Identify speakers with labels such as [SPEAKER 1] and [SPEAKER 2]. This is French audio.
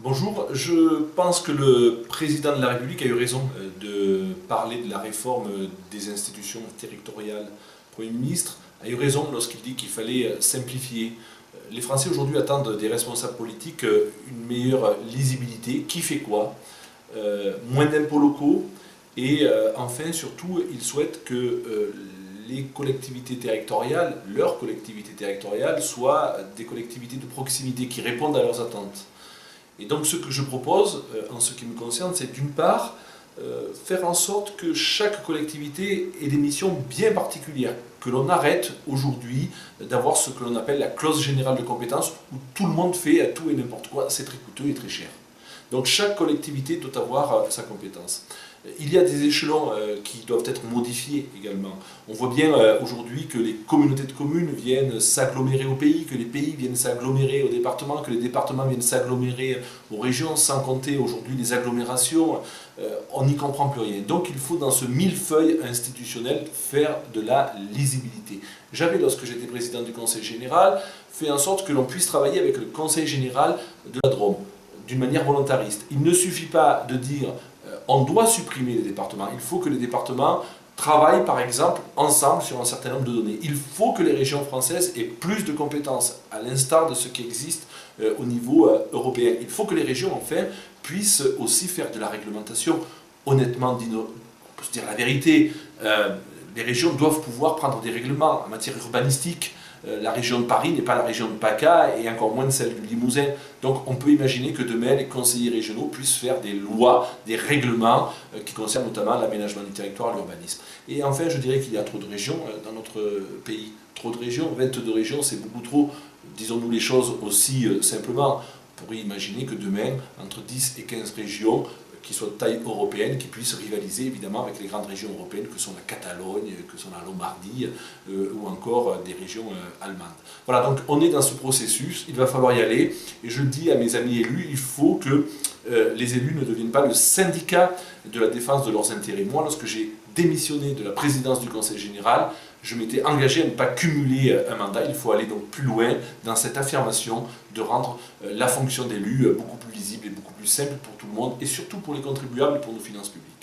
[SPEAKER 1] Bonjour, je pense que le président de la République a eu raison de parler de la réforme des institutions territoriales. Le Premier ministre a eu raison lorsqu'il dit qu'il fallait simplifier. Les Français aujourd'hui attendent des responsables politiques une meilleure lisibilité. Qui fait quoi? Moins d'impôts locaux et enfin surtout ils souhaitent que les collectivités territoriales, leurs collectivités territoriales, soient des collectivités de proximité qui répondent à leurs attentes. Et donc ce que je propose, en ce qui me concerne, c'est d'une part, faire en sorte que chaque collectivité ait des missions bien particulières, que l'on arrête aujourd'hui d'avoir ce que l'on appelle la clause générale de compétences, où tout le monde fait à tout et n'importe quoi, c'est très coûteux et très cher. Donc chaque collectivité doit avoir sa compétence. Il y a des échelons qui doivent être modifiés également. On voit bien aujourd'hui que les communautés de communes viennent s'agglomérer au pays, que les pays viennent s'agglomérer aux départements, que les départements viennent s'agglomérer aux régions, sans compter aujourd'hui les agglomérations. On n'y comprend plus rien. Donc il faut dans ce millefeuille institutionnel faire de la lisibilité. J'avais, lorsque j'étais président du Conseil général, fait en sorte que l'on puisse travailler avec le Conseil général de la Drôme d'une manière volontariste. Il ne suffit pas de dire on doit supprimer les départements, il faut que les départements travaillent par exemple ensemble sur un certain nombre de données. Il faut que les régions françaises aient plus de compétences, à l'instar de ce qui existe au niveau européen. Il faut que les régions enfin puissent aussi faire de la réglementation. Honnêtement, on peut se dire la vérité, les régions doivent pouvoir prendre des règlements en matière urbanistique. La région de Paris n'est pas la région de PACA et encore moins celle du Limousin. Donc on peut imaginer que demain les conseillers régionaux puissent faire des lois, des règlements qui concernent notamment l'aménagement du territoire et l'urbanisme. Et enfin je dirais qu'il y a trop de régions dans notre pays. Trop de régions, 22 régions c'est beaucoup trop. Disons-nous les choses aussi simplement. On pourrait imaginer que demain, entre 10 et 15 régions qui soient de taille européenne, qui puissent rivaliser évidemment avec les grandes régions européennes que sont la Catalogne, que sont la Lombardie ou encore des régions allemandes. Voilà, donc on est dans ce processus, il va falloir y aller et je dis à mes amis élus, il faut que les élus ne deviennent pas le syndicat de la défense de leurs intérêts. Moi, lorsque j'ai démissionné de la présidence du Conseil général, je m'étais engagé à ne pas cumuler un mandat. Il faut aller donc plus loin dans cette affirmation de rendre la fonction d'élu beaucoup plus lisible et beaucoup plus simple pour tout le monde et surtout pour les contribuables et pour nos finances publiques.